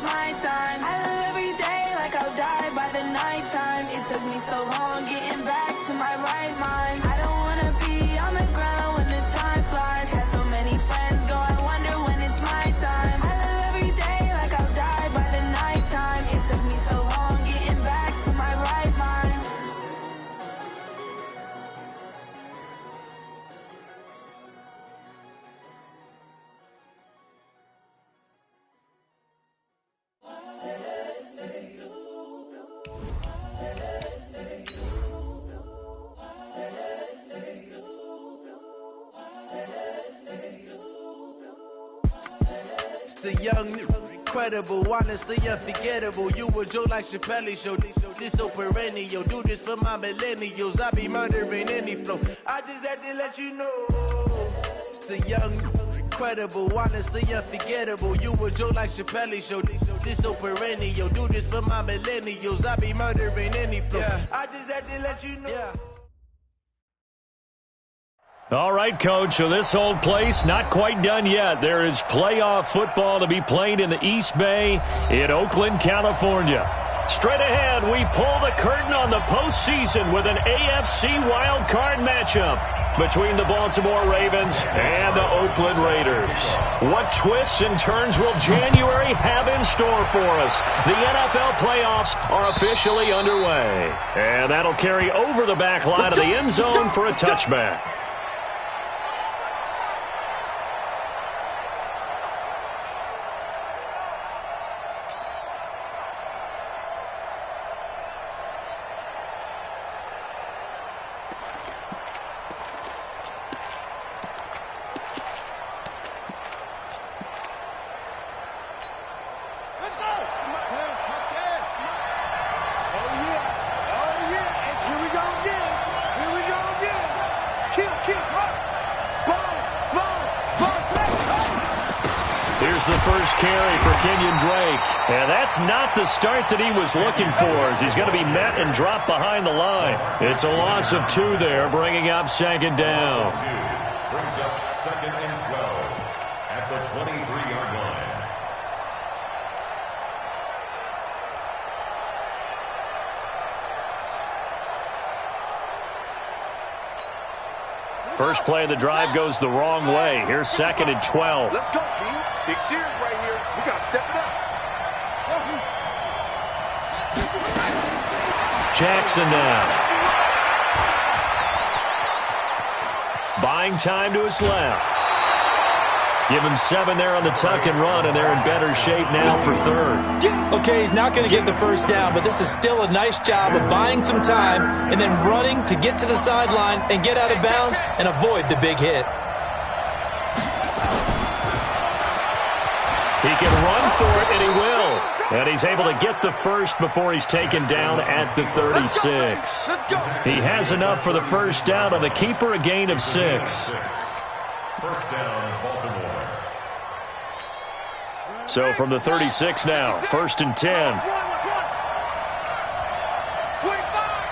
it's my time. I live every day like I'll die by the nighttime. It took me so long getting back to my right mind. I don't wanna be on the ground when the time flies. Had so many friends go, I wonder when it's my time. I live every day like I'll die by the nighttime. It took me so long getting back to my right mind. The young, incredible, honestly unforgettable. You a joke like Chappelle Show. This so perennial. Do this for my millennials. I be murdering any flow. I just had to let you know. It's the young, incredible, honestly unforgettable. You a joke like Chappelle Show. This so perennial. Do this for my millennials. I be murdering any flow. I just had to let you know. All right, Coach, so this old place not quite done yet. There is playoff football to be played in the East Bay in Oakland, California. Straight ahead, we pull the curtain on the postseason with an AFC wildcard matchup between the Baltimore Ravens and the Oakland Raiders. What twists and turns will January have in store for us? The NFL playoffs are officially underway, and that'll carry over the back line of the end zone for a touchback. The first carry for Kenyon Drake. And that's not the start that he was looking for, as he's going to be met and dropped behind the line. It's a loss of 2 there, bringing up second down. Brings up second and 12 at the 23-yard line. First play of the drive goes the wrong way. Here's second and 12. Let's go, P. Big series right here. We got to step it up. Jackson now. Buying time to his left. Give him 7 there on the tuck and run, and they're in better shape now for third. Okay, he's not going to get the first down, but this is still a nice job of buying some time and then running to get to the sideline and get out of bounds and avoid the big hit. He can run for it, and he will. And he's able to get the first before he's taken down at the 36. He has enough for the first down on the keeper, a gain of 6. First down, Baltimore. So from the 36 now, first and 10. 25,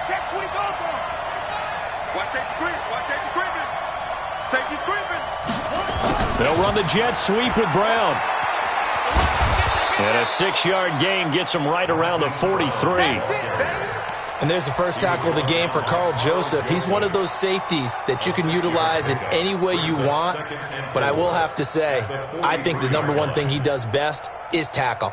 check 25 on. Watch safety creep, watch safety creeping. Safety's creeping. They'll run the jet sweep with Brown. And a 6-yard gain gets him right around the 43. And there's the first tackle of the game for Carl Joseph. He's one of those safeties that you can utilize in any way you want. But I will have to say, I think the number one thing he does best is tackle.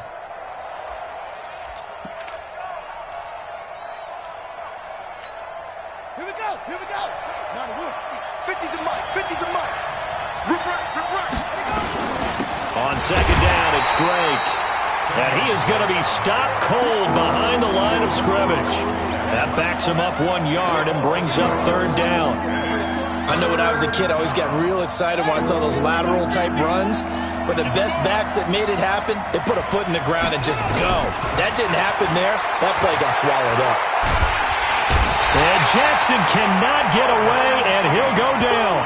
Here we go, here we go. 50 to Mike, 50 to Mike. Reverse. On second down, it's Drake. And he is going to be stopped cold behind the line of scrimmage. That backs him up 1 yard and brings up third down. I know when I was a kid, I always got real excited when I saw those lateral-type runs. But the best backs that made it happen, they put a foot in the ground and just go. That didn't happen there. That play got swallowed up. And Jackson cannot get away, and he'll go down.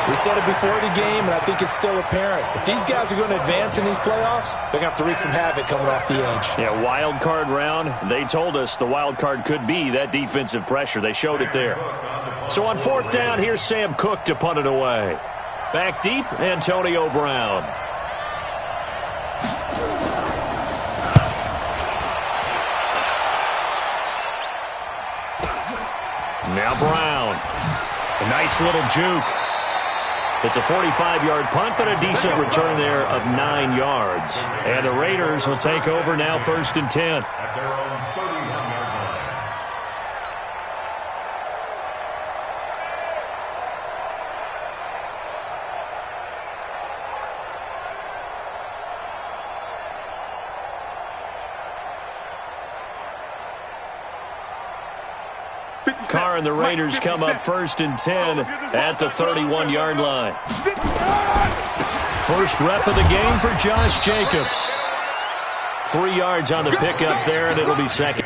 We said it before the game, and I think it's still apparent. If these guys are going to advance in these playoffs, they're going to have to wreak some havoc coming off the edge. Yeah, wild card round. They told us the wild card could be that defensive pressure. They showed it there. So on fourth down, here's Sam Cook to punt it away. Back deep, Antonio Brown. Now Brown. A nice little juke. It's a 45-yard punt, but a decent return there of 9 yards. And the Raiders will take over now, 1st and 10. At their own 31-yard line. Carr and the Raiders come up 1st and 10 at the 31-yard line. First rep of the game for Josh Jacobs. 3 yards on the pickup there, and it'll be second.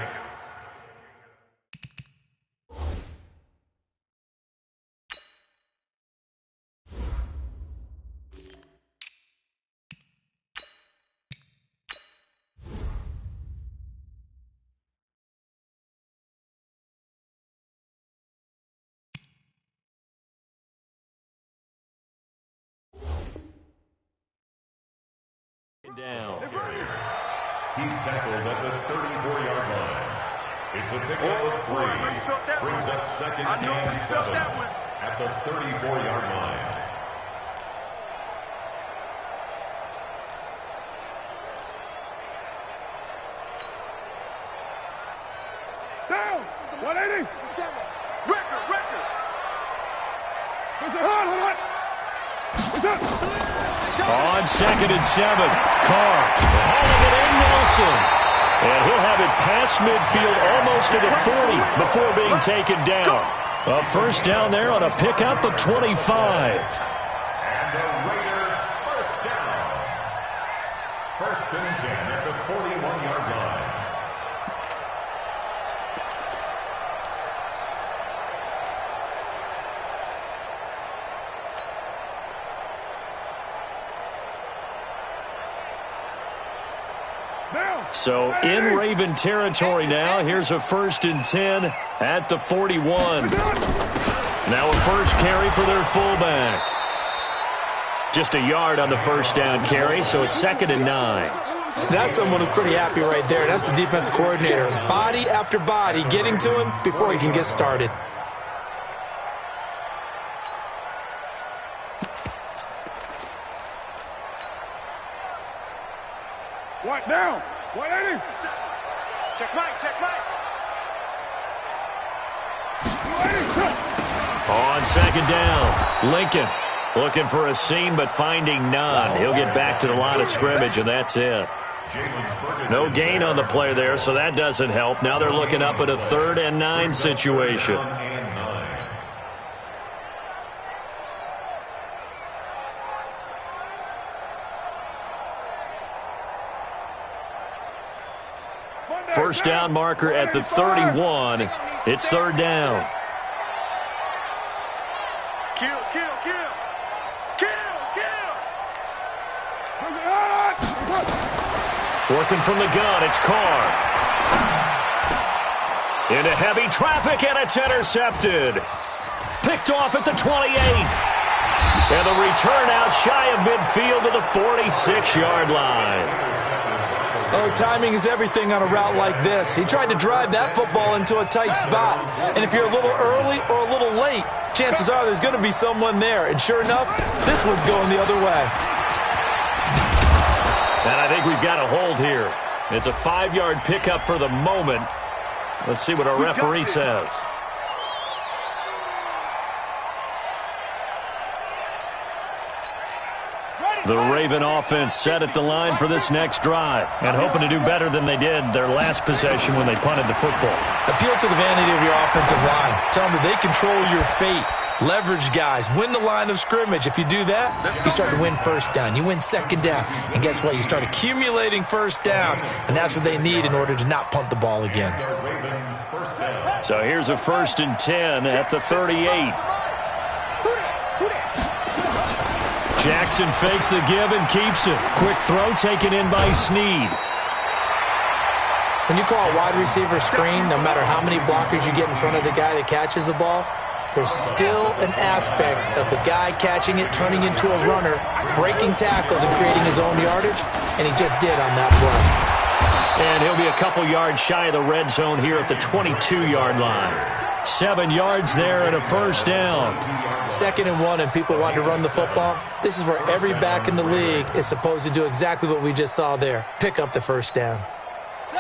Down. He's tackled at the 34-yard line. It's a pickup of 3. Brings up 2nd and 7 at the 34-yard line. Down. 180. Record. Hold on. What's up? On 2nd and 7, Carr hauling it in, Nelson. And he'll have it past midfield almost to the 40 before being taken down. A first down there on a pickup of 25. And the Raiders first down. 1st and 10 at the 41-yard line. So in Raven territory now. Here's a 1st and 10 at the 41. Now a first carry for their fullback. Just a yard on the first down carry, so it's 2nd and 9. That's someone who's pretty happy right there. That's the defensive coordinator. Body after body getting to him before he can get started. What now? 180. Check right. 180. On 2nd down, Lincoln looking for a seam but finding none. He'll get back to the line of scrimmage, and that's it. No gain on the play there, so that doesn't help. Now they're looking up at a 3rd and 9 situation. First down marker at the 31. It's 3rd down. Kill. Working from the gun, it's Carr. Into heavy traffic, and it's intercepted. Picked off at the 28. And the return out shy of midfield to the 46-yard line. Oh, timing is everything on a route like this. He tried to drive that football into a tight spot. And if you're a little early or a little late, chances are there's going to be someone there. And sure enough, this one's going the other way. And I think we've got a hold here. It's a 5-yard pickup for the moment. Let's see what our referee says. The Raven offense set at the line for this next drive and hoping to do better than they did their last possession when they punted the football. Appeal to the vanity of your offensive line. Tell them that they control your fate. Leverage guys. Win the line of scrimmage. If you do that, you start to win first down. You win 2nd down. And guess what? You start accumulating first downs. And that's what they need in order to not punt the ball again. So here's a 1st and 10 at the 38. Jackson fakes the give and keeps it. Quick throw taken in by Snead. When you call a wide receiver screen, no matter how many blockers you get in front of the guy that catches the ball, there's still an aspect of the guy catching it, turning into a runner, breaking tackles and creating his own yardage, and he just did on that play. And he'll be a couple yards shy of the red zone here at the 22-yard line. 7 yards there and a first down. 2nd and 1 and people want to run the football. This is where every back in the league is supposed to do exactly what we just saw there. Pick up the first down.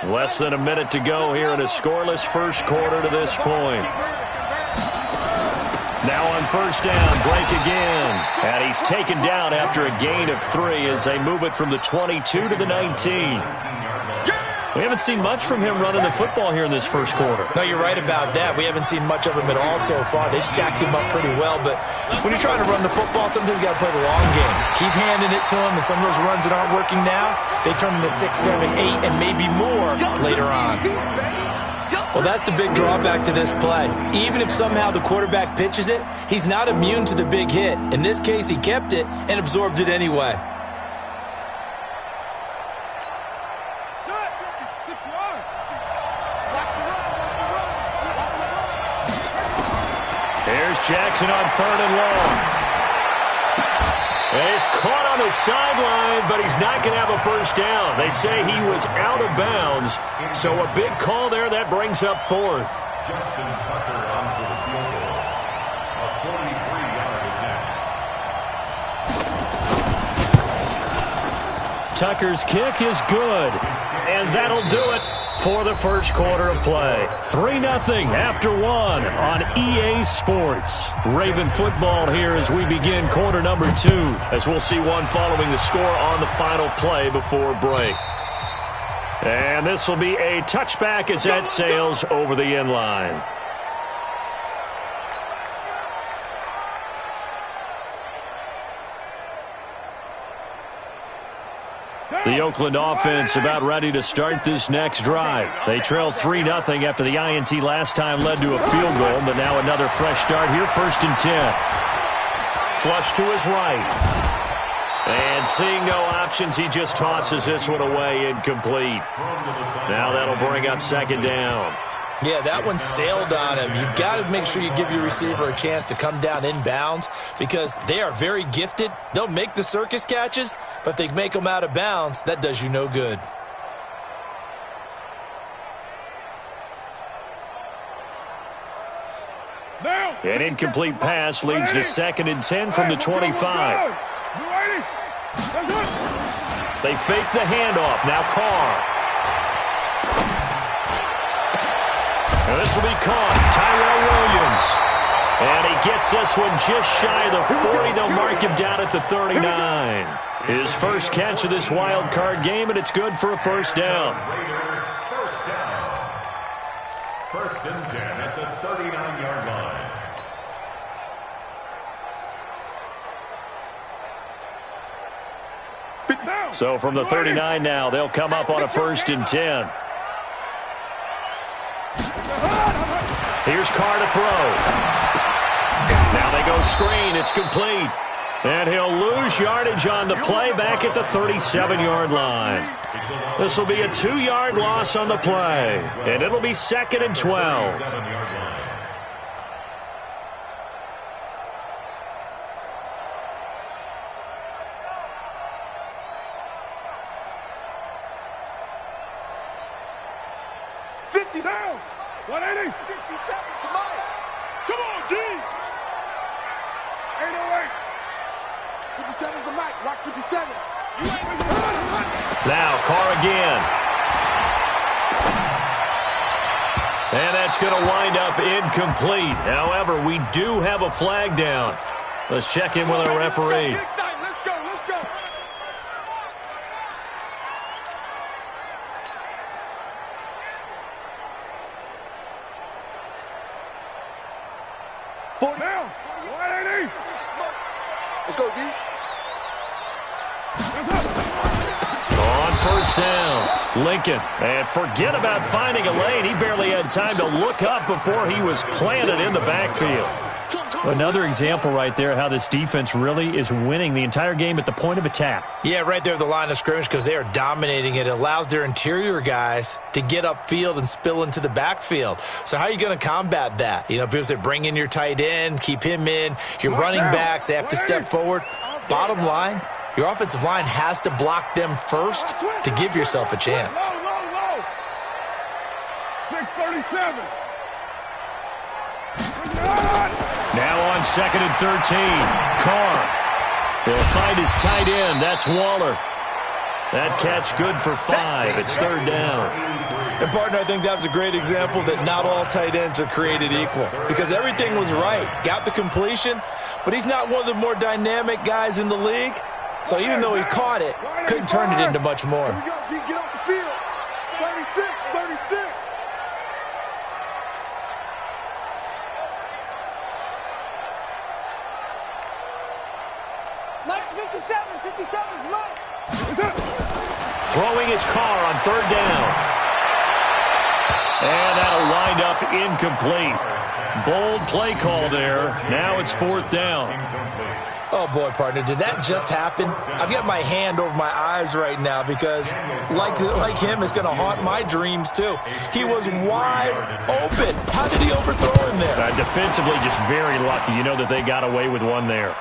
Less than a minute to go here in a scoreless first quarter to this point. Now on first down, Drake again. And he's taken down after a gain of 3 as they move it from the 22 to the 19. We haven't seen much from him running the football here in this first quarter. No, you're right about that. We haven't seen much of him at all so far. They've stacked him up pretty well, but when you're trying to run the football, sometimes you got to play the long game. Keep handing it to him, and some of those runs that aren't working now, they turn into 6, 7, 8, and maybe more later on. Well, that's the big drawback to this play. Even if somehow the quarterback pitches it, he's not immune to the big hit. In this case, he kept it and absorbed it anyway. Here's Jackson on 3rd and long. And he's caught on the sideline, but he's not going to have a first down. They say he was out of bounds, so a big call there. That brings up 4th. Justin Tucker on for the field goal. A 43-yard attempt. Tucker's kick is good, and that'll do it for the first quarter of play. 3-0 after 1 on EA Sports. Raven football here as we begin quarter number 2, as we'll see one following the score on the final play before break. And this will be a touchback as that sails over the end line. The Oakland offense about ready to start this next drive. They trailed 3-0 after the INT last time led to a field goal, but now another fresh start here, 1st and 10. Flush to his right. And seeing no options, he just tosses this one away, incomplete. Now that'll bring up 2nd down. Yeah, that one sailed on him. You've got to make sure you give your receiver a chance to come down inbounds because they are very gifted. They'll make the circus catches, but they make them out of bounds. That does you no good. An incomplete pass leads to 2nd and 10 from the 25. They fake the handoff. Now Carr. And this will be caught. Tyrell Williams. And he gets this one just shy of the 40. They'll mark him down at the 39. His first catch of this wild card game, and it's good for a first down. First down. 1st and 10 at the 39-yard line. So from the 39 now, they'll come up on a 1st and 10. Here's Carr to throw. Now they go screen. It's complete. And he'll lose yardage on the play back at the 37-yard line. This will be a 2-yard loss on the play. And it'll be 2nd and 12. Down. 180. 57 to Mike. Come on, G. 808. 57 to Mike. Rock 57. Now Carr again. And that's going to wind up incomplete. However, we do have a flag down. Let's check in with our referee. Let's go. Let's go. Now, 180. Let's go, D. On first down, Lincoln. And forget about finding a lane. He barely had time to look up before he was planted in the backfield. Another example right there how this defense really is winning the entire game at the point of attack. Yeah, right there at the line of scrimmage because they are dominating it. It allows their interior guys to get upfield and spill into the backfield. So how are you going to combat that? You know, people say bring in your tight end, keep him in. Your running backs, they have to step forward. Bottom line, your offensive line has to block them first to give yourself a chance. 637. Now on 2nd and 13. Carr. He'll find his tight end. That's Waller. That catch good for 5. It's 3rd down. And, partner, I think that's a great example that not all tight ends are created equal because everything was right. Got the completion, but he's not one of the more dynamic guys in the league. So even though he caught it, couldn't turn it into much more. Here we go, G, get off the field. 36, 36. Mike's 57, 57's Mike. Throwing his Carr on 3rd down. And that'll wind up incomplete. Bold play call there. Now it's 4th down. Oh, boy, partner, did that just happen? I've got my hand over my eyes right now because, like him, it's going to haunt my dreams, too. He was wide open. How did he overthrow him there? Defensively, just very lucky. You know that they got away with one there.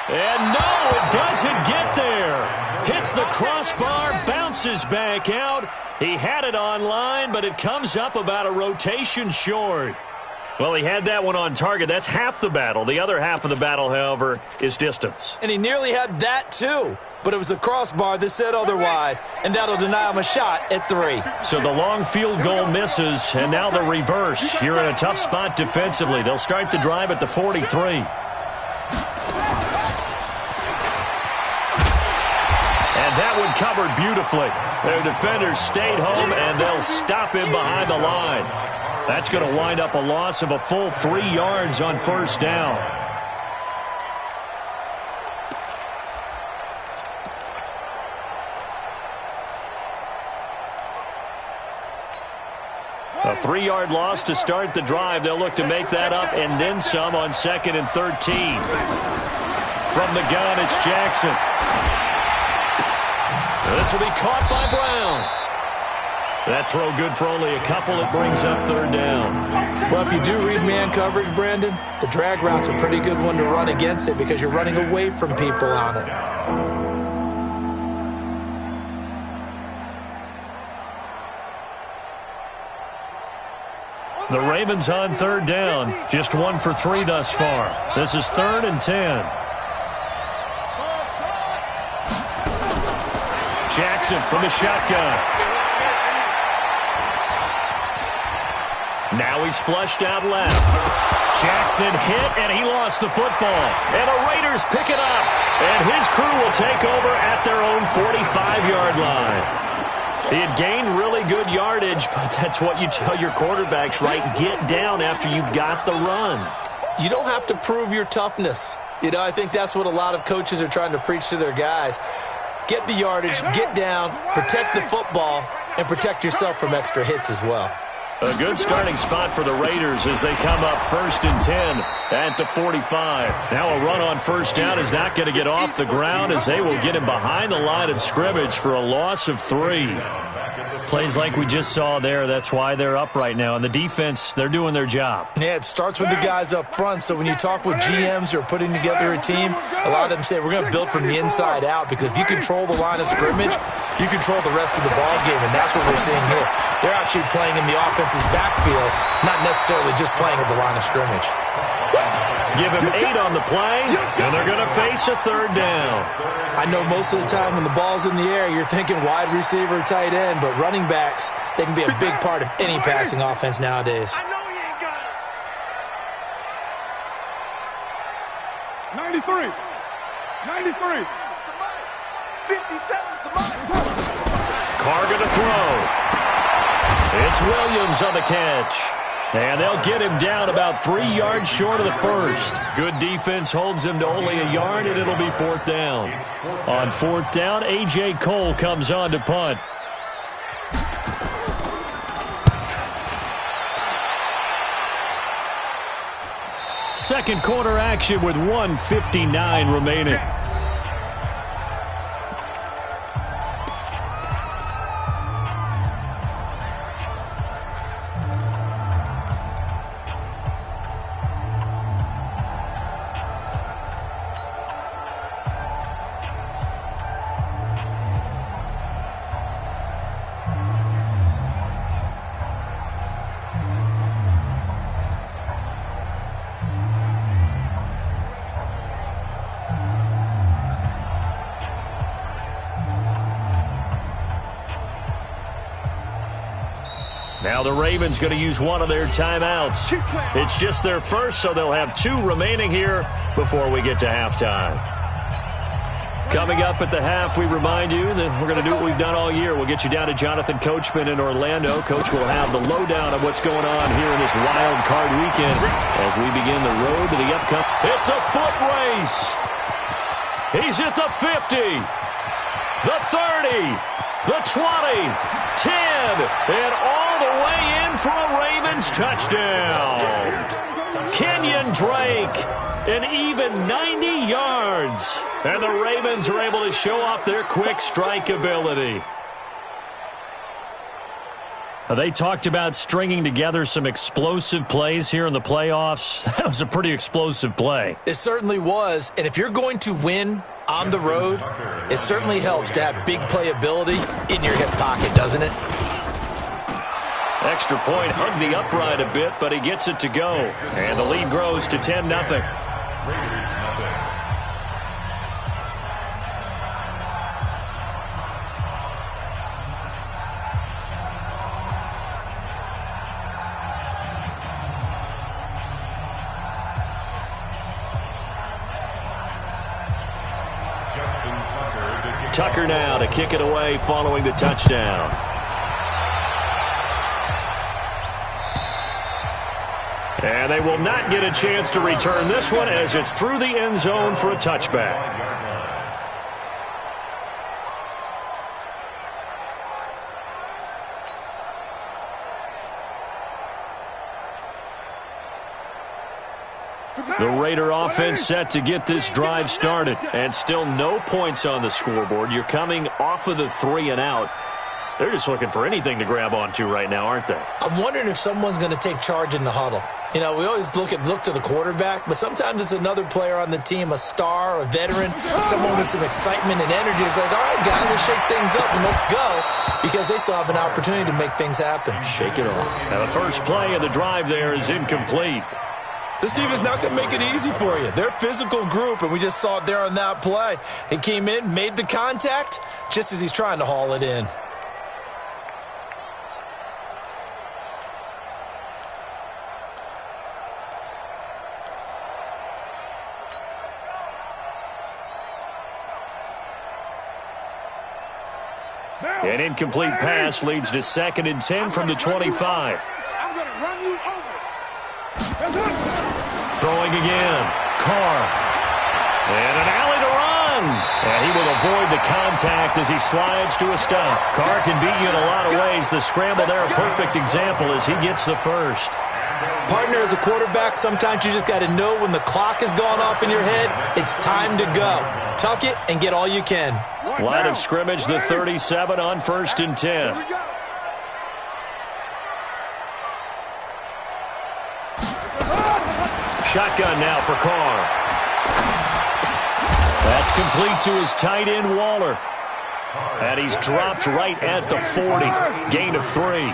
And no, it doesn't get there. Hits the crossbar, bounces back out. He had it on line, but it comes up about a rotation short. Well, he had that one on target. That's half the battle. The other half of the battle, however, is distance. And he nearly had that, too. But it was the crossbar that said otherwise, and that'll deny him a shot at 3. So the long field goal misses, and now the reverse. You're in a tough spot defensively. They'll start the drive at the 43. And that one covered beautifully. Their defenders stayed home, and they'll stop him behind the line. That's going to wind up a loss of a full 3 yards on 1st down. A 3-yard loss to start the drive. They'll look to make that up and then some on 2nd and 13. From the gun, it's Jackson. This will be caught by Brown. That throw good for only a couple. It brings up 3rd down. Well, if you do read man coverage, Brandon, the drag route's a pretty good one to run against it because you're running away from people on it. The Ravens on 3rd down. Just 1 for 3 thus far. This is 3rd and 10. Jackson from the shotgun. Now he's flushed out left. Jackson hit, and he lost the football. And the Raiders pick it up. And his crew will take over at their own 45-yard line. He had gained really good yardage, but that's what you tell your quarterbacks, right? Get down after you got the run. You don't have to prove your toughness. You know, I think that's what a lot of coaches are trying to preach to their guys. Get the yardage, get down, protect the football, and protect yourself from extra hits as well. A good starting spot for the Raiders as they come up 1st and 10 at the 45. Now a run on 1st down is not going to get off the ground as they will get him behind the line of scrimmage for a loss of 3. Plays like we just saw there, that's why they're up right now. And the defense, they're doing their job. Yeah, it starts with the guys up front. So when you talk with GMs who are putting together a team, a lot of them say we're going to build from the inside out because if you control the line of scrimmage, you control the rest of the ball game, and that's what we're seeing here. They're actually playing in the offense's backfield, not necessarily just playing at the line of scrimmage. Give him 8 on the play, and they're going to face a 3rd down. I know most of the time when the ball's in the air, you're thinking wide receiver, tight end, but running backs, they can be a big part of any passing offense nowadays. I know he ain't got it. 93. 93. 57's the mark. Carr going to throw. It's Williams on the catch. And they'll get him down about 3 yards short of the first. Good defense holds him to only a yard, and it'll be 4th down. On 4th down, A.J. Cole comes on to punt. Second quarter action with 1:59 remaining. Now the Ravens going to use one of their timeouts. It's just their first, so they'll have 2 remaining here before we get to halftime. Coming up at the half, we remind you that we're going to do what we've done all year. We'll get you down to Jonathan Coachman in Orlando. Coach will have the lowdown of what's going on here in this wild card weekend as we begin the road to the upcoming. It's a foot race. He's at the 50, the 30, the 20, 10, and all the way in for a Ravens touchdown. Kenyon Drake, an even 90 yards. And the Ravens are able to show off their quick strike ability. They talked about stringing together some explosive plays here in the playoffs. That was a pretty explosive play. It certainly was. And if you're going to win on the road, it certainly helps to have big playability in your hip pocket, doesn't it? Extra point hugged the upright a bit, but he gets it to go. And the lead grows to 10-0. Tucker now to kick it away following the touchdown. And they will not get a chance to return this one as it's through the end zone for a touchback. The Raider offense set to get this drive started, and still no points on the scoreboard. You're coming off of the 3 and out. They're just looking for anything to grab onto right now, aren't they? I'm wondering if someone's going to take charge in the huddle. You know, we always look to the quarterback, but sometimes it's another player on the team, a star, a veteran, someone with some excitement and energy. It's like, all right, guys, let's shake things up and let's go, because they still have an opportunity to make things happen. Shake it off. Now the first play of the drive there is incomplete. This team is not going to make it easy for you. They're a physical group, and we just saw it there on that play. He came in, made the contact, just as he's trying to haul it in. An incomplete pass leads to 2nd and 10 from the 25. I'm going to run you over. Throwing again. Carr. And an alley to run. And he will avoid the contact as he slides to a stop. Carr can beat you in a lot of ways. The scramble there, a perfect example as he gets the first. Partner, as a quarterback, sometimes you just got to know when the clock has gone off in your head, it's time to go. Tuck it and get all you can. Line of scrimmage, the 37 on 1st and 10. Shotgun now for Carr. That's complete to his tight end, Waller. And he's dropped right at the 40. Gain of 3.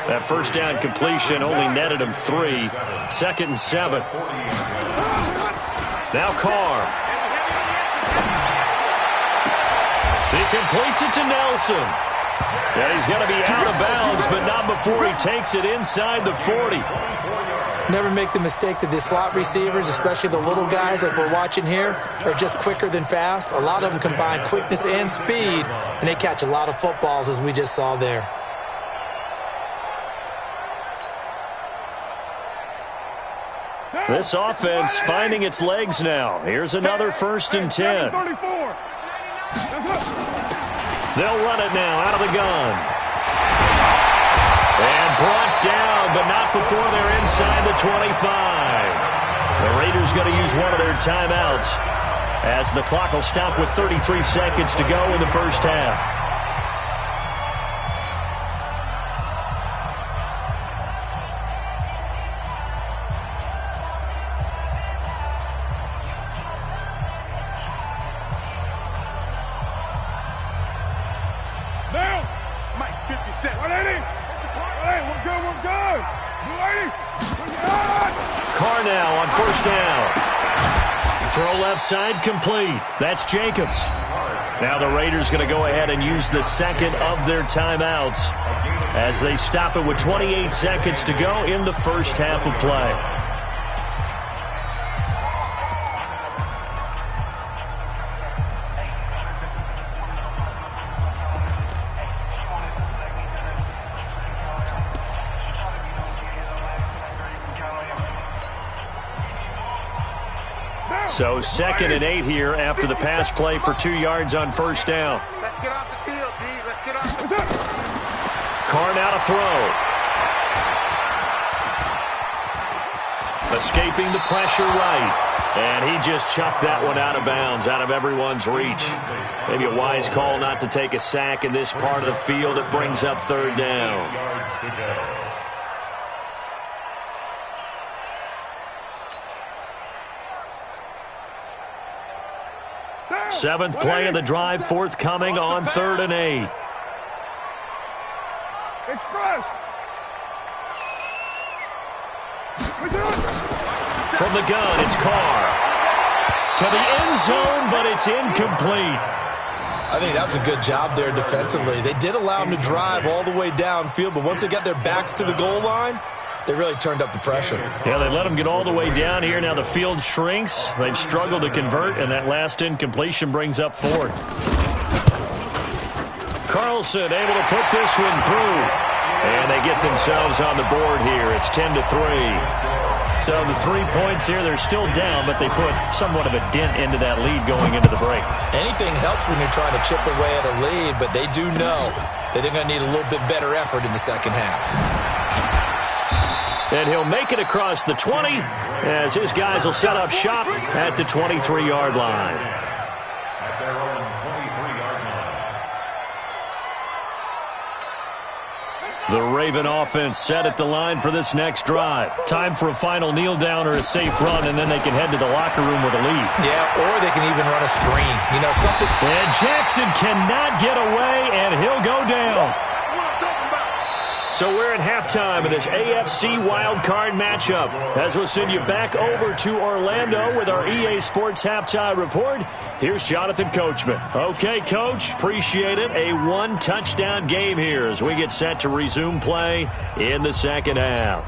That first down completion only netted him 3. 2nd and 7. Now Carr. He completes it to Nelson. And he's going to be out of bounds, but not before he takes it inside the 40. Never make the mistake that the slot receivers, especially the little guys like we're watching here, are just quicker than fast. A lot of them combine quickness and speed, and they catch a lot of footballs, as we just saw there. This offense finding its legs now. Here's another 1st and 10. They'll run it now out of the gun. And brought down, but not before they're inside the 25. The Raiders going to use one of their timeouts as the clock will stop with 33 seconds to go in the first half. Carr now on 1st down. Throw left side complete. That's Jacobs. Now the Raiders going to go ahead and use the 2nd of their timeouts. as they stop it with 28 seconds to go in the first half of play. So 2nd and 8 here after the pass play for 2 yards on first down. Let's get off the field, D. Let's get off the field. Carr now to throw. Escaping the pressure right. And he just chucked that one out of bounds, out of everyone's reach. Maybe a wise call not to take a sack in this part of the field. It brings up 3rd down. 7th play of the drive, forthcoming on 3rd and 8. Express. From the gun, it's Carr. To the end zone, but it's incomplete. I think that was a good job there defensively. They did allow him to drive all the way downfield, but once they got their backs to the goal line, they really turned up the pressure. Yeah, they let them get all the way down here. Now the field shrinks. They've struggled to convert, and that last incompletion brings up 4th. Carlson able to put this one through. And they get themselves on the board here. It's 10-3. So the 3 points here, they're still down, but they put somewhat of a dent into that lead going into the break. Anything helps when you're trying to chip away at a lead, but they do know that they're going to need a little bit better effort in the second half. And he'll make it across the 20 as his guys will set up shop at the 23-yard line. At their own 23-yard line. The Raven offense set at the line for this next drive. Time for a final kneel down or a safe run, and then they can head to the locker room with a lead. Yeah, or they can even run a screen. You know, something. And Jackson cannot get away, and he'll go down. So we're at halftime of this AFC wildcard matchup. As we'll send you back over to Orlando with our EA Sports halftime report, here's Jonathan Coachman. Okay, Coach, appreciate it. A 1-touchdown game here as we get set to resume play in the second half.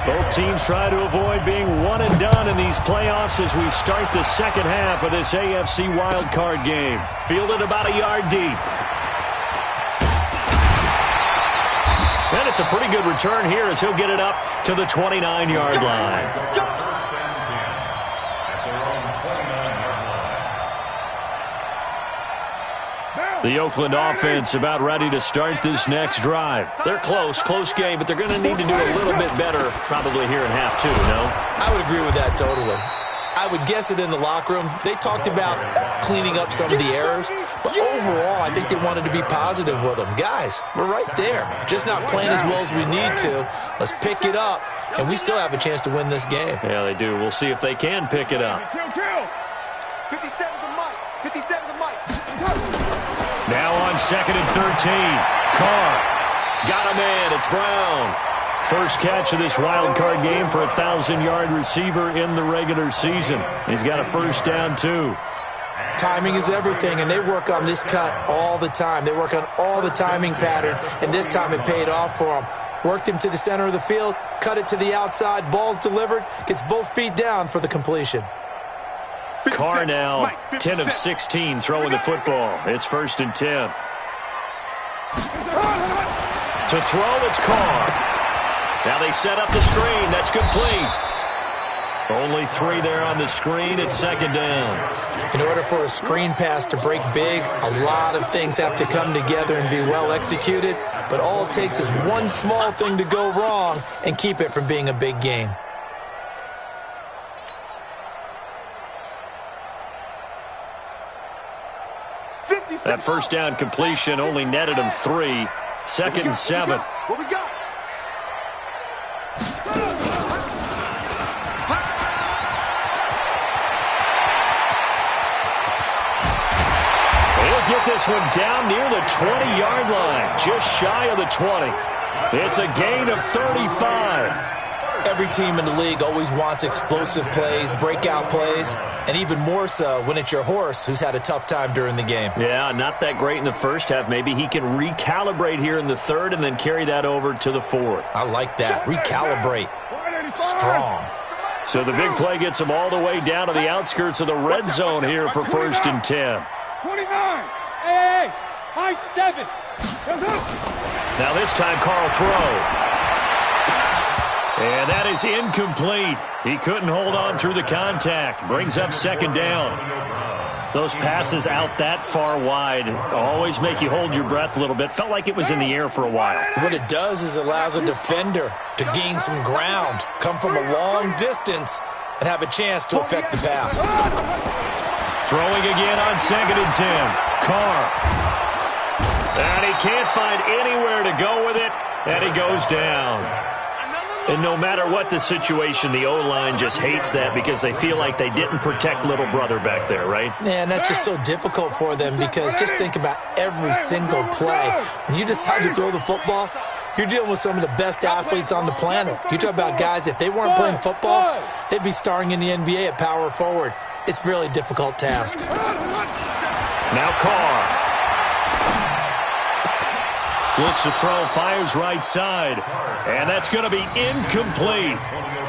Both teams try to avoid being one and done in these playoffs as we start the second half of this AFC wildcard game. Fielded about a yard deep. And it's a pretty good return here as he'll get it up to the 29-yard line. First and 10 at their own 29 yard line. The Oakland offense about ready to start this next drive. They're close game, but they're going to need to do a little bit better probably here in half 2, no? I would agree with that totally. I would guess it in the locker room. They talked about cleaning up some of the errors, but overall, I think they wanted to be positive with them. Guys, we're right there. Just not playing as well as we need to. Let's pick it up, and we still have a chance to win this game. Yeah, they do. We'll see if they can pick it up. 57 to Mike. 57 to Mike. Now on 2nd and 13. Carr got a man. It's Brown. First catch of this wild card game for a 1,000-yard receiver in the regular season. He's got a first down, too. Timing is everything, and they work on this cut all the time. They work on all the timing patterns, and this time it paid off for them. Worked him to the center of the field, cut it to the outside, ball's delivered, gets both feet down for the completion. Carr now 10 of 16 throwing the football. It's 1st and 10. To throw, it's Carr. Now they set up the screen. That's complete. Only 3 there on the screen. It's 2nd down. In order for a screen pass to break big, a lot of things have to come together and be well executed. But all it takes is one small thing to go wrong and keep it from being a big game. That first down completion only netted him 3. 2nd and 7. What we got? He'll get this one down near the 20-yard line, just shy of the 20. It's a gain of 35. Every team in the league always wants explosive plays, breakout plays, and even more so when it's your horse who's had a tough time during the game. Yeah, not that great in the first half. Maybe he can recalibrate here in the third and then carry that over to the fourth. I like that. Recalibrate. Strong. So the big play gets him all the way down to the outskirts of the red zone here for 1st and 10. 29. Hey, high 7. Now this time Carl throw. And that is incomplete. He couldn't hold on through the contact. Brings up 2nd down. Those passes out that far wide always make you hold your breath a little bit. Felt like it was in the air for a while. What it does is allows a defender to gain some ground, come from a long distance, and have a chance to affect the pass. Throwing again on 2nd and 10. Carr. And he can't find anywhere to go with it, and he goes down. And no matter what the situation, the O-line just hates that because they feel like they didn't protect little brother back there, right? Yeah, and that's just so difficult for them because just think about every single play. When you decide to throw the football, you're dealing with some of the best athletes on the planet. You talk about guys, if they weren't playing football, they'd be starring in the NBA at power forward. It's a really difficult task. Now Carr. Looks to throw, fires right side. And that's going to be incomplete.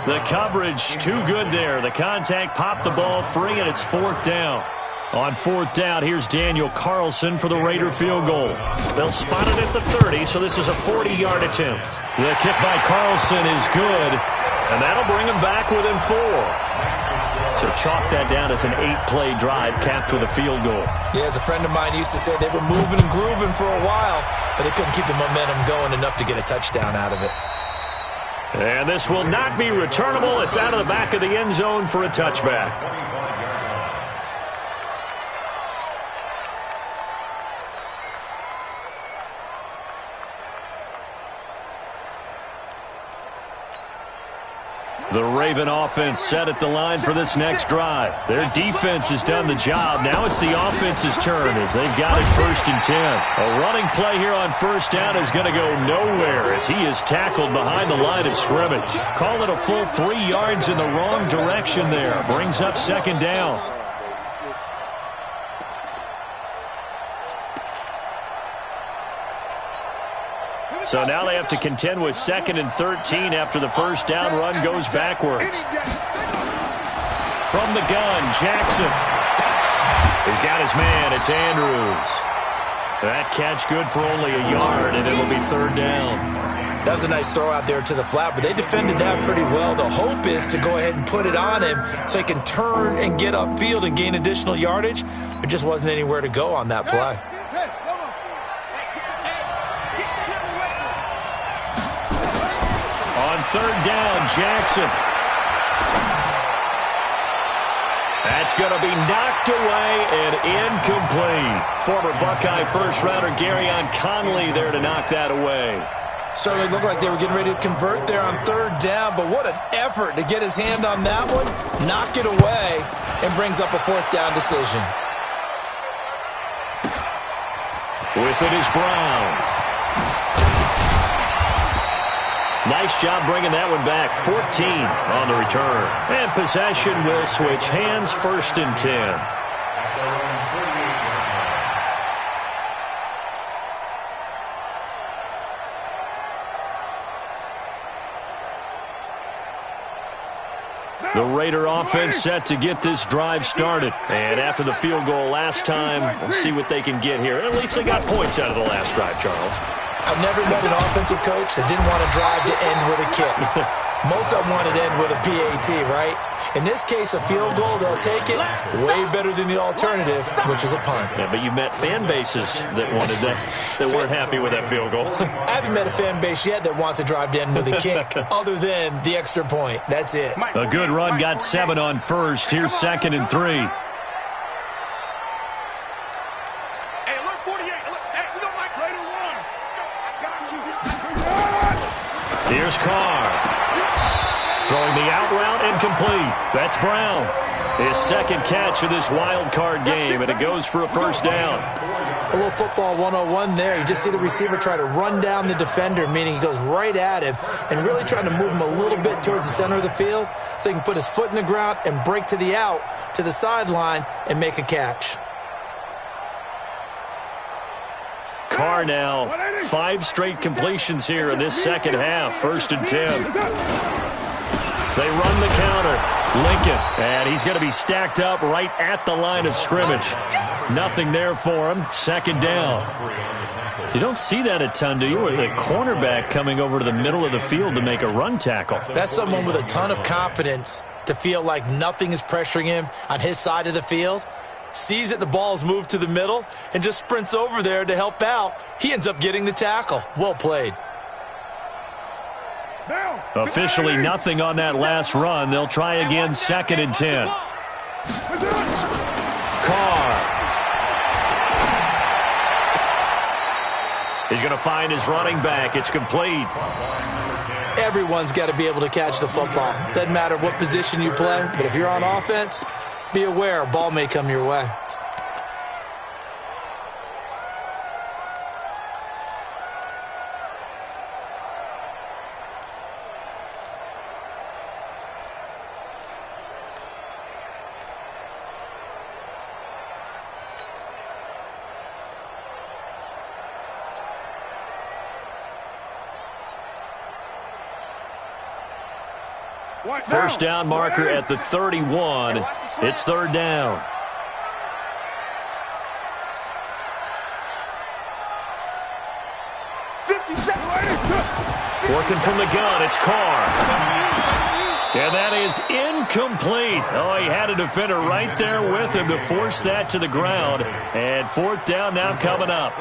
The coverage too good there. The contact popped the ball free, and it's 4th down. On 4th down, here's Daniel Carlson for the Raider field goal. They'll spot it at the 30, so this is a 40-yard attempt. The kick by Carlson is good, and that'll bring him back within 4. So chalk that down as an 8-play drive capped with a field goal. Yeah, as a friend of mine used to say, they were moving and grooving for a while, but they couldn't keep the momentum going enough to get a touchdown out of it. And this will not be returnable. It's out of the back of the end zone for a touchback. The Raven offense set at the line for this next drive. Their defense has done the job. Now it's the offense's turn as they've got it 1st and 10. A running play here on 1st down is going to go nowhere as he is tackled behind the line of scrimmage. Call it a full 3 yards in the wrong direction there. Brings up 2nd down. So now they have to contend with 2nd and 13 after the 1st down run goes backwards. From the gun, Jackson. He's got his man. It's Andrews. That catch good for only a yard, and it'll be 3rd down. That was a nice throw out there to the flat, but they defended that pretty well. The hope is to go ahead and put it on him so he can turn and get upfield and gain additional yardage. There just wasn't anywhere to go on that play. On 3rd down, Jackson. That's going to be knocked away and incomplete. Former Buckeye first-rounder Garyon Conley there to knock that away. Certainly looked like they were getting ready to convert there on 3rd down, but what an effort to get his hand on that one, knock it away, and brings up a 4th down decision. With it is Brown. Nice job bringing that one back. 14 on the return. And possession will switch hands. 1st and 10. The Raider offense set to get this drive started. And after the field goal last time, we'll see what they can get here. At least they got points out of the last drive, Charles. I've never met an offensive coach that didn't want to drive to end with a kick. Most of them wanted to end with a PAT, right? In this case, a field goal, they'll take it. Way better than the alternative, which is a punt. Yeah, but you've met fan bases that wanted that, that weren't happy with that field goal. I haven't met a fan base yet that wants to drive to end with a kick, other than the extra point. That's it. A good run got 7 on 1st. Here's 2nd and 3. Here's Carr. Throwing the out route incomplete. That's Brown. His 2nd catch of this wild card game, and it goes for a 1st down. A little football 101 there. You just see the receiver try to run down the defender, meaning he goes right at him and really trying to move him a little bit towards the center of the field so he can put his foot in the ground and break to the out, to the sideline, and make a catch. Carr now, 5 straight completions here in this second half. 1st and 10. They run the counter. Lincoln, and he's going to be stacked up right at the line of scrimmage. Nothing there for him. 2nd down. You don't see that a ton, do you? With a cornerback coming over to the middle of the field to make a run tackle. That's someone with a ton of confidence to feel like nothing is pressuring him on his side of the field. Sees that the ball's moved to the middle and just sprints over there to help out. He ends up getting the tackle. Well played. Officially nothing on that last run. They'll try again, 2nd and 10. Carr. He's going to find his running back. It's complete. Everyone's got to be able to catch the football. Doesn't matter what position you play, but if you're on offense, be aware a ball may come your way. First down marker at the 31. It's 3rd down. Working from the gun, it's Carr. And that is incomplete. Oh, he had a defender right there with him to force that to the ground. And 4th down now coming up.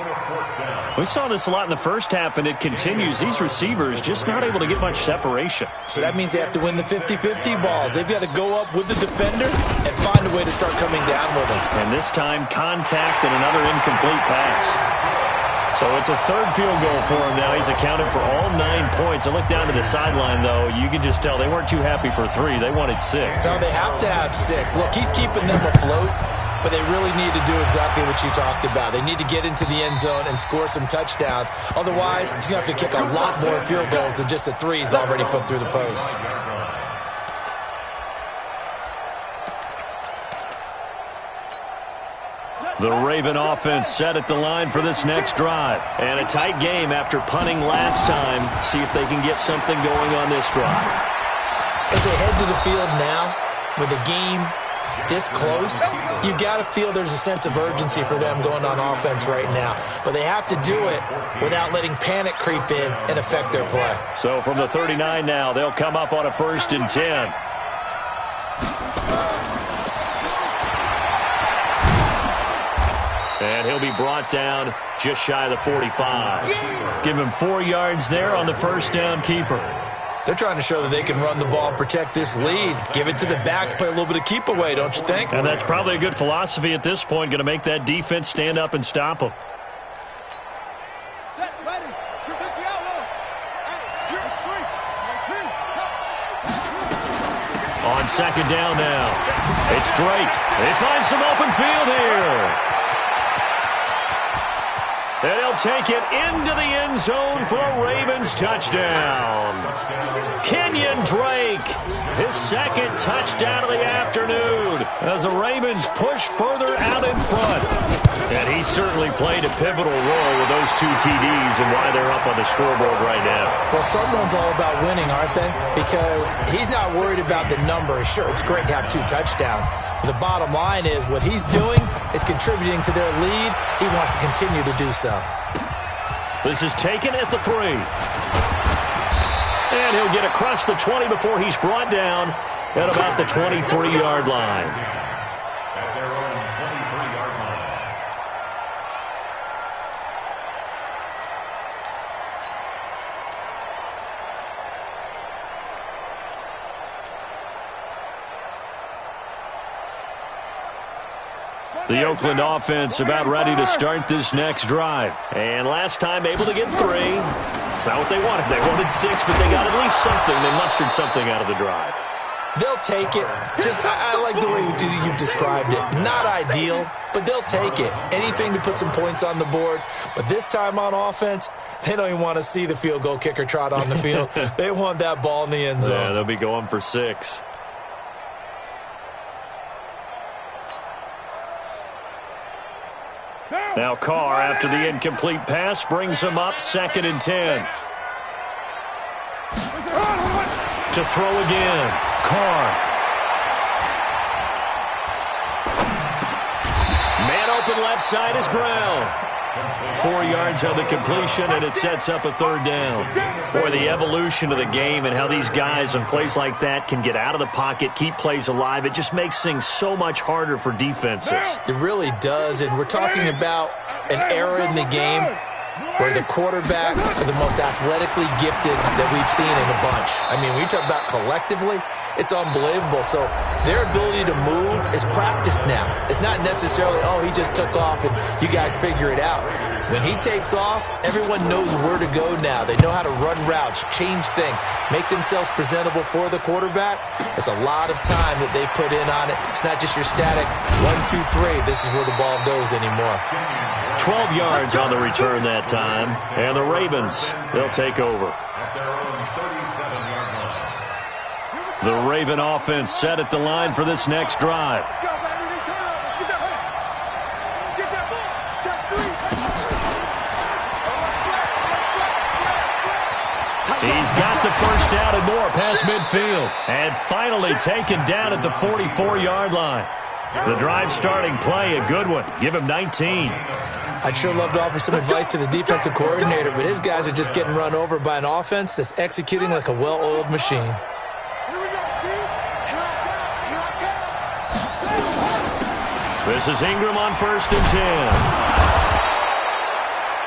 We saw this a lot in the first half, and it continues. These receivers just not able to get much separation. So that means they have to win the 50-50 balls. They've got to go up with the defender and find a way to start coming down with him. And this time, contact and another incomplete pass. So it's a 3rd field goal for him now. He's accounted for all 9 points. I look down to the sideline, though. You can just tell they weren't too happy for 3. They wanted 6. No, they have to have 6. Look, he's keeping them afloat, but they really need to do exactly what you talked about. They need to get into the end zone and score some touchdowns. Otherwise, he's going to have to kick a lot more field goals than just the 3 he's already put through the posts. The Raven offense set at the line for this next drive. And a tight game after punting last time. See if they can get something going on this drive. As they head to the field now, with the game this close, you got to feel there's a sense of urgency for them going on offense right now. But they have to do it without letting panic creep in and affect their play. So from the 39 now, they'll come up on a 1st and 10. And he'll be brought down just shy of the 45. Give him 4 yards there on the 1st down keeper. They're trying to show that they can run the ball and protect this lead. Give it to the backs, play a little bit of keep away, don't you think? And that's probably a good philosophy at this point, going to make that defense stand up and stop them. On 2nd down now, it's Drake. They find some open field here. And he'll take it into the end zone for a Ravens touchdown. Kenyon Drake, his 2nd touchdown of the afternoon as the Ravens push further out in front. And he certainly played a pivotal role with those 2 TDs and why they're up on the scoreboard right now. Well, someone's all about winning, aren't they? Because he's not worried about the number. Sure, it's great to have 2 touchdowns. But the bottom line is what he's doing is contributing to their lead. He wants to continue to do so. This is taken at the 3. And he'll get across the 20 before he's brought down at about the 23-yard line. At their own 23-yard line. The Oakland offense about ready to start this next drive. And last time able to get 3. It's not what they wanted. They wanted 6, but they got at least something. They mustered something out of the drive. They'll take it. I like the way you've described it. Not ideal, but they'll take it. Anything to put some points on the board. But this time on offense, they don't even want to see the field goal kicker trot on the field. They want that ball in the end zone. Yeah, they'll be going for 6. Now Carr, after the incomplete pass, brings him up 2nd and 10. To throw again. Carr. Man open left side is Brown. 4 yards on the completion, and it sets up a 3rd down. Boy, the evolution of the game and how these guys on plays like that can get out of the pocket, keep plays alive, it just makes things so much harder for defenses. It really does, and we're talking about an era in the game where the quarterbacks are the most athletically gifted that we've seen in a bunch. I mean, when you talk about collectively, it's unbelievable. So their ability to move is practiced now. It's not necessarily, oh, he just took off and you guys figure it out. When he takes off, everyone knows where to go now. They know how to run routes, change things, make themselves presentable for the quarterback. It's a lot of time that they put in on it. It's not just your static 1, 2, 3. This is where the ball goes anymore. 12 yards on the return that time. And the Ravens, they'll take over. The Raven offense set at the line for this next drive. He's got the first down and more past midfield. And finally taken down at the 44-yard line. The drive starting play, a good one. Give him 19. I'd sure love to offer some advice to the defensive coordinator, but his guys are just getting run over by an offense that's executing like a well-oiled machine. This is Ingram on 1st and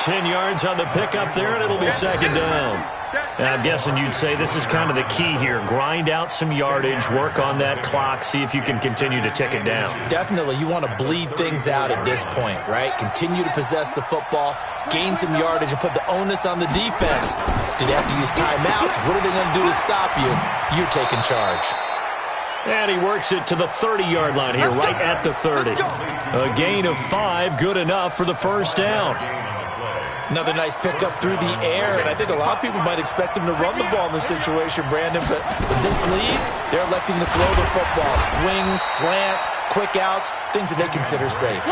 10. 10 yards on the pickup there, and it'll be 2nd down. Now, I'm guessing you'd say this is kind of the key here. Grind out some yardage, work on that clock, see if you can continue to tick it down. Definitely. You want to bleed things out at this point, right? Continue to possess the football, gain some yardage, and put the onus on the defense. Do they have to use timeouts? What are they going to do to stop you? You're taking charge. And he works it to the 30-yard line here, right at the 30. A gain of 5, good enough for the first down. Another nice pickup through the air, and I think a lot of people might expect him to run the ball in this situation, Brandon, but with this lead, they're electing to throw the football. Swings, slants, quick outs, things that they consider safe.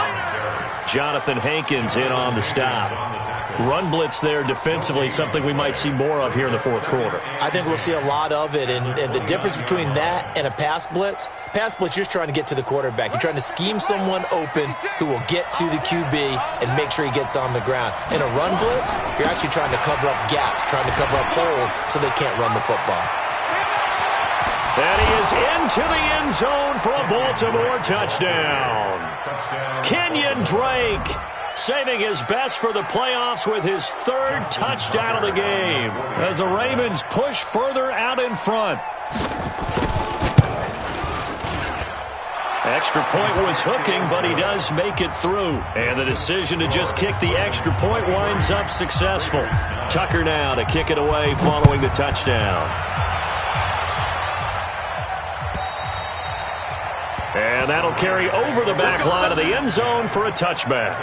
Jonathan Hankins in on the stop. Run blitz there defensively, something we might see more of here in the 4th quarter. I think we'll see a lot of it, and the difference between that and a pass blitz, you're just trying to get to the quarterback. You're trying to scheme someone open who will get to the QB and make sure he gets on the ground. In a run blitz, you're actually trying to cover up gaps, trying to cover up holes so they can't run the football. And he is into the end zone for a Baltimore touchdown. Kenyon Drake saving his best for the playoffs with his 3rd touchdown of the game as the Ravens push further out in front. Extra point was hooking, but he does make it through. And the decision to just kick the extra point winds up successful. Tucker now to kick it away following the touchdown. And that'll carry over the back line of the end zone for a touchback.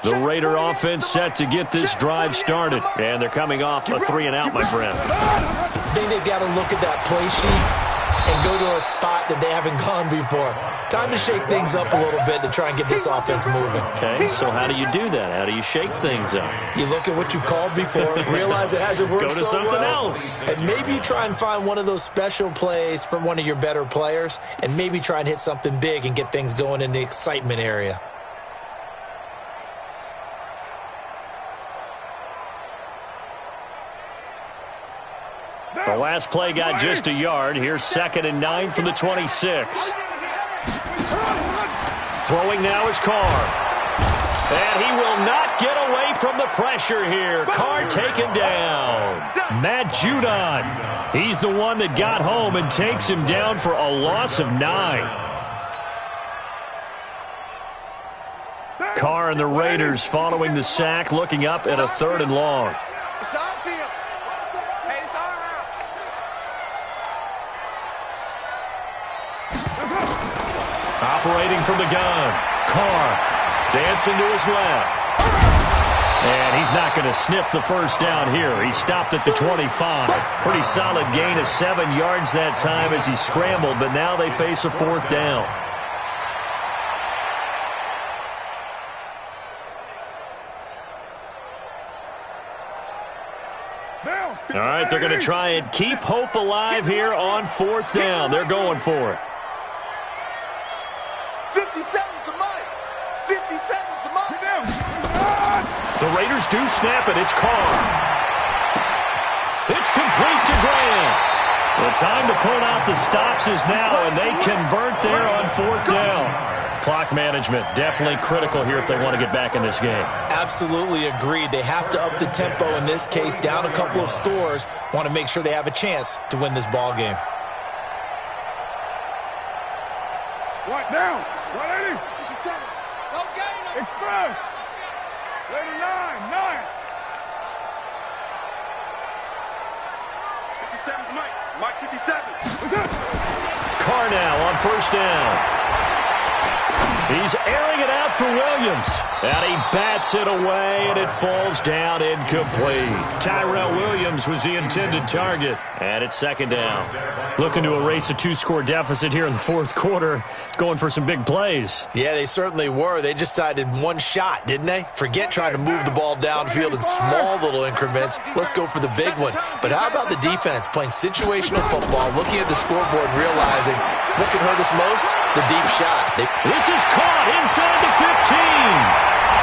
The Raider offense set to get this drive started. And they're coming off a 3-and-out, my friend. I think they've got to look at that play sheet and go to a spot that they haven't gone before. Time to shake things up a little bit to try and get this offense moving. Okay, so how do you do that? How do you shake things up? You look at what you've called before, realize it hasn't worked Go to so something well, else. and maybe you try and find one of those special plays from one of your better players, and maybe try and hit something big and get things going in the excitement area. The last play got just a yard. Here's 2nd and 9 from the 26. Throwing now is Carr. And he will not get away from the pressure here. Carr taken down. Matt Judon. He's the one that got home and takes him down for a loss of 9. Carr and the Raiders following the sack, looking up at a 3rd and long. It's our field. Hey, it's our house. Operating from the gun. Carr dancing to his left. And he's not going to sniff the first down here. He stopped at the 25. Pretty solid gain of 7 yards that time as he scrambled, but now they face a 4th down. All right, they're going to try and keep hope alive here on 4th down. They're going for it. 57's the mic. 57's the mic. The Raiders do snap it. It's Carr. It's complete to Graham. The time to pull out the stops is now, and they convert there on 4th down. Clock management definitely critical here if they want to get back in this game. Absolutely agreed. They have to up the tempo in this case, down a couple of scores. Want to make sure they have a chance to win this ball game. What down? 180. 57. Okay. Express. 89. 9. 57's Mike. Mike 57. Carr now on 1st down. He's airing it out for Williams. And he bats it away, and it falls down incomplete. Tyrell Williams was the intended target. And it's 2nd down. Looking to erase a 2-score deficit here in the 4th quarter. Going for some big plays. Yeah, they certainly were. They just decided one shot, didn't they? Forget trying to move the ball downfield in small little increments. Let's go for the big one. But how about the defense playing situational football, looking at the scoreboard and realizing what can hurt us most? The deep shot. This is caught inside the 15.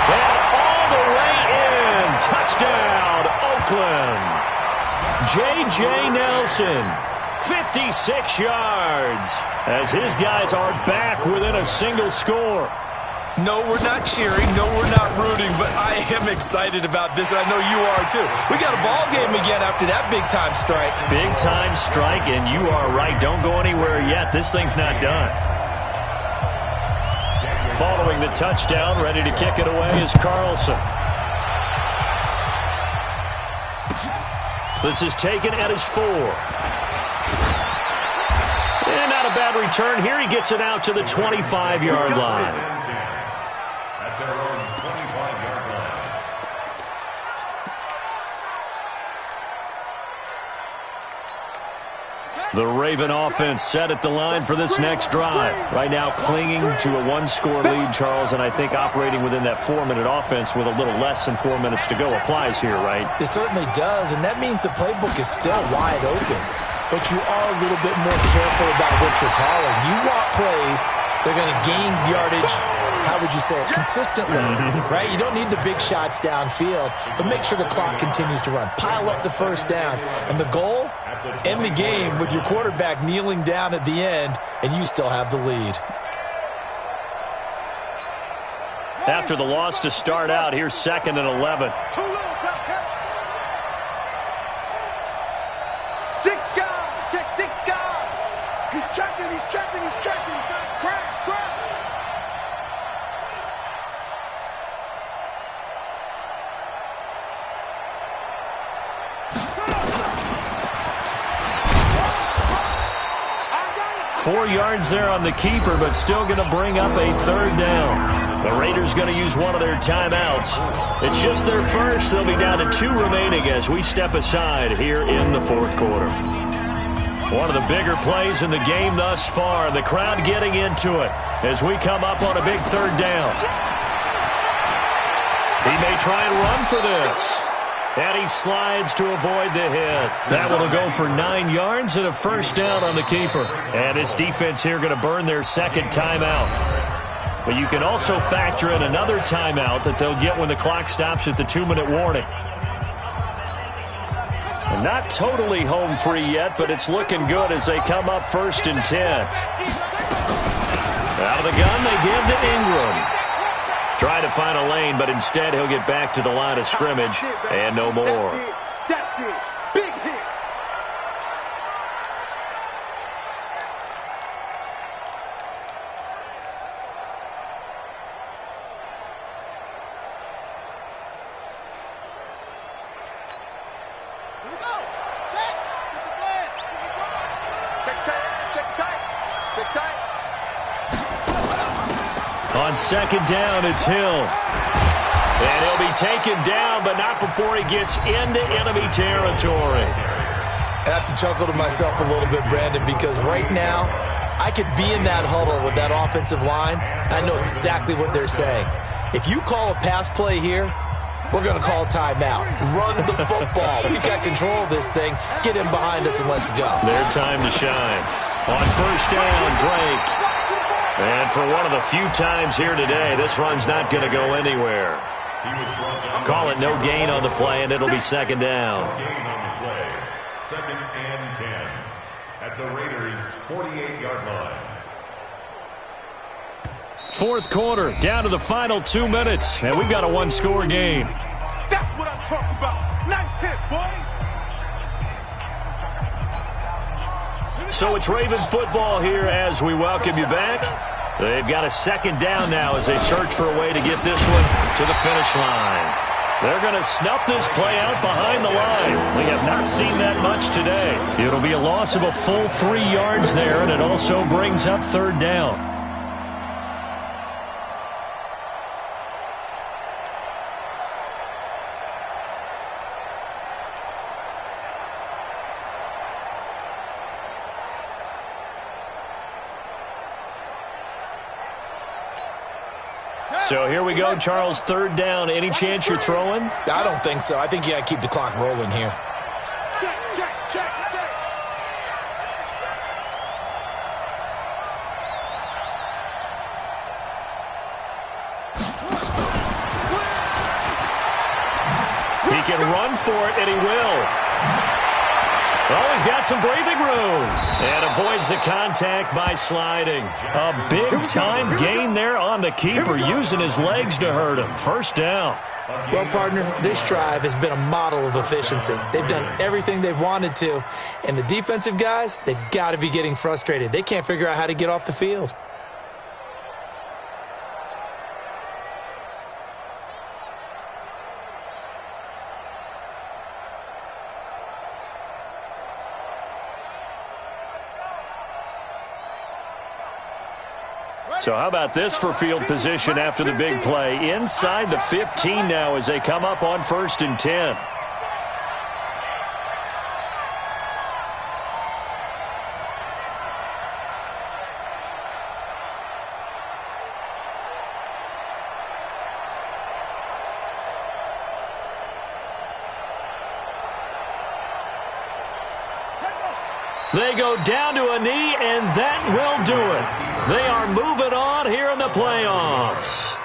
And all the way in. Touchdown, Oakland. J.J. Nelson, 56 yards, as his guys are back within a single score. No, we're not cheering. No, we're not rooting, but I am excited about this, and I know you are too. We got a ball game again after that big-time strike. Big-time strike, and you are right. Don't go anywhere yet. This thing's not done. Following the touchdown, ready to kick it away is Carlson. This is taken at his 4. And not a bad return here. He gets it out to the 25-yard line. At their own 25-yard line. The Raven offense set at the line for this next drive. Right now clinging to a 1-score lead, Charles, and I think operating within that 4-minute offense with a little less than 4 minutes to go applies here, right? It certainly does, and that means the playbook is still wide open. But you are a little bit more careful about what you're calling. You want plays, they're going to gain yardage, how would you say it, consistently, right? You don't need the big shots downfield, but make sure the clock continues to run. Pile up the first downs. And the goal? End the game with your quarterback kneeling down at the end, and you still have the lead. After the loss to start out, here's 2nd and 11. 6 guys. Check 6 guys. He's checking. He's checking. He's checking. Crash. Crash. Four yards there on the keeper, but still going to bring up a 3rd down. The Raiders going to use one of their timeouts. It's just their first. They'll be down to 2 remaining as we step aside here in the 4th quarter. One of the bigger plays in the game thus far, and the crowd getting into it as we come up on a big 3rd down. He may try and run for this. And he slides to avoid the hit. That one will go for 9 yards and a 1st down on the keeper. And his defense here going to burn their 2nd timeout. But you can also factor in another timeout that they'll get when the clock stops at the 2-minute warning. And not totally home free yet, but it's looking good as they come up 1st and 10. Out of the gun, they give to Ingram. Trying to find a lane, but instead he'll get back to the line of scrimmage and no more. That's it. Big hit. Here we go. Set. Get the flag. Check tight. Check tight. Check tight. On second down, it's Hill. And he'll be taken down, but not before he gets into enemy territory. I have to chuckle to myself a little bit, Brandon, because right now I could be in that huddle with that offensive line. I know exactly what they're saying. If you call a pass play here, we're going to call a timeout. Run the football. We've got control of this thing. Get in behind us and let's go. Their time to shine. On first down, Drake. And for one of the few times here today, this run's not going to go anywhere. Call it no gain on the play, and it'll be second down. Gain on the play. Second and 10 at the Raiders' 48-yard line. Fourth quarter, down to the final 2 minutes, and we've got a one-score game. That's what I'm talking about. Nice hit, boys. So it's Raven football here as we welcome you back. They've got a second down now as they search for a way to get this one to the finish line. They're going to snuff this play out behind the line. We have not seen that much today. It'll be a loss of a full 3 yards there, and it also brings up third down. So here we go, Charles, third down. Any chance you're throwing? I don't think so. I think you got to keep the clock rolling here. Check, check, check, check. He can run for it, and he will. Oh, he's got some breathing room. And avoids the contact by sliding. A big-time gain there on the keeper, using his legs to hurt him. First down. Well, partner, this drive has been a model of efficiency. They've done everything they've wanted to. And the defensive guys, they've got to be getting frustrated. They can't figure out how to get off the field. So how about this for field position after the big play? Inside the 15 now as they come up on first and 10. They go down to a knee, and that will do it. They are moving on here in the playoffs.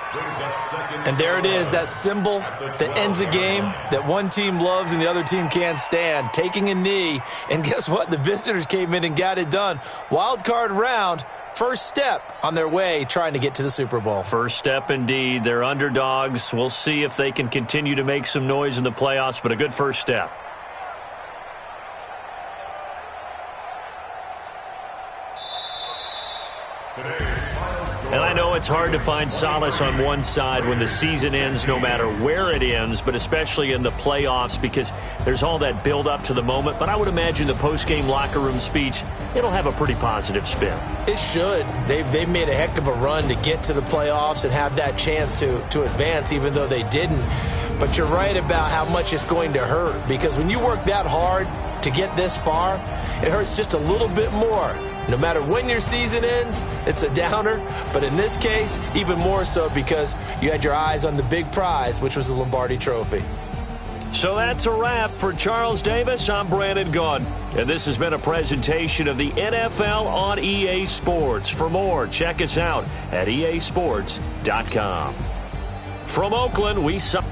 And there it is, that symbol that ends a game that one team loves and the other team can't stand, taking a knee. And guess what? The visitors came in and got it done. Wild card round, first step on their way trying to get to the Super Bowl. First step indeed. They're underdogs. We'll see if they can continue to make some noise in the playoffs, but a good first step. And I know it's hard to find solace on one side when the season ends, no matter where it ends, but especially in the playoffs because there's all that build-up to the moment. But I would imagine the post-game locker room speech, it'll have a pretty positive spin. It should. They've made a heck of a run to get to the playoffs and have that chance to advance, even though they didn't. But you're right about how much it's going to hurt because when you work that hard to get this far, it hurts just a little bit more. No matter when your season ends, it's a downer. But in this case, even more so because you had your eyes on the big prize, which was the Lombardi Trophy. So that's a wrap for Charles Davis. I'm Brandon Gaudin. And this has been a presentation of the NFL on EA Sports. For more, check us out at easports.com. From Oakland, we saw...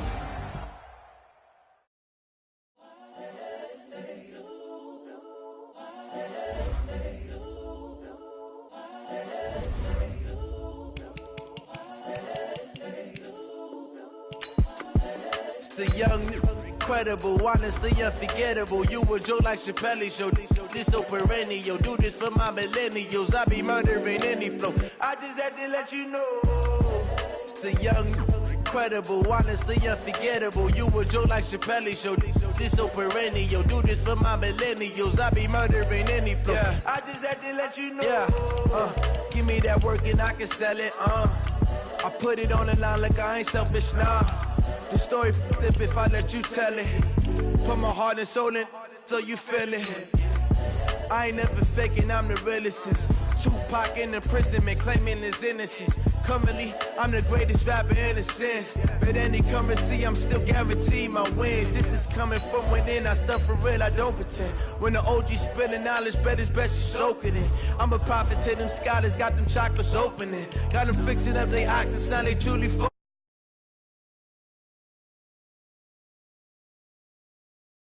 It's the young, incredible, honestly unforgettable. You a joke like Chappelle Show. This so perennial. Do this for my millennials. I be murdering any flow. I just had to let you know. It's the young, incredible, honestly unforgettable. You a joke like Chappelle Show. This so perennial. Do this for my millennials. I be murdering any flow. Yeah. I just had to let you know. Yeah. Give me that work and I can sell it. I put it on the line like I ain't selfish, nah. The story flip if I let you tell it. Put my heart and soul in so you feel it. I ain't never faking, I'm the realest since Tupac in imprisonment, claiming his innocence. Currently, I'm the greatest rapper in a sense. But any currency, I'm still guaranteed my wins. This is coming from within, I stuff for real, I don't pretend. When the OG spilling knowledge, bet it's best you soak it in. I'm a prophet to them scholars, got them chakras opening. Got them fixing up they octaves, now they truly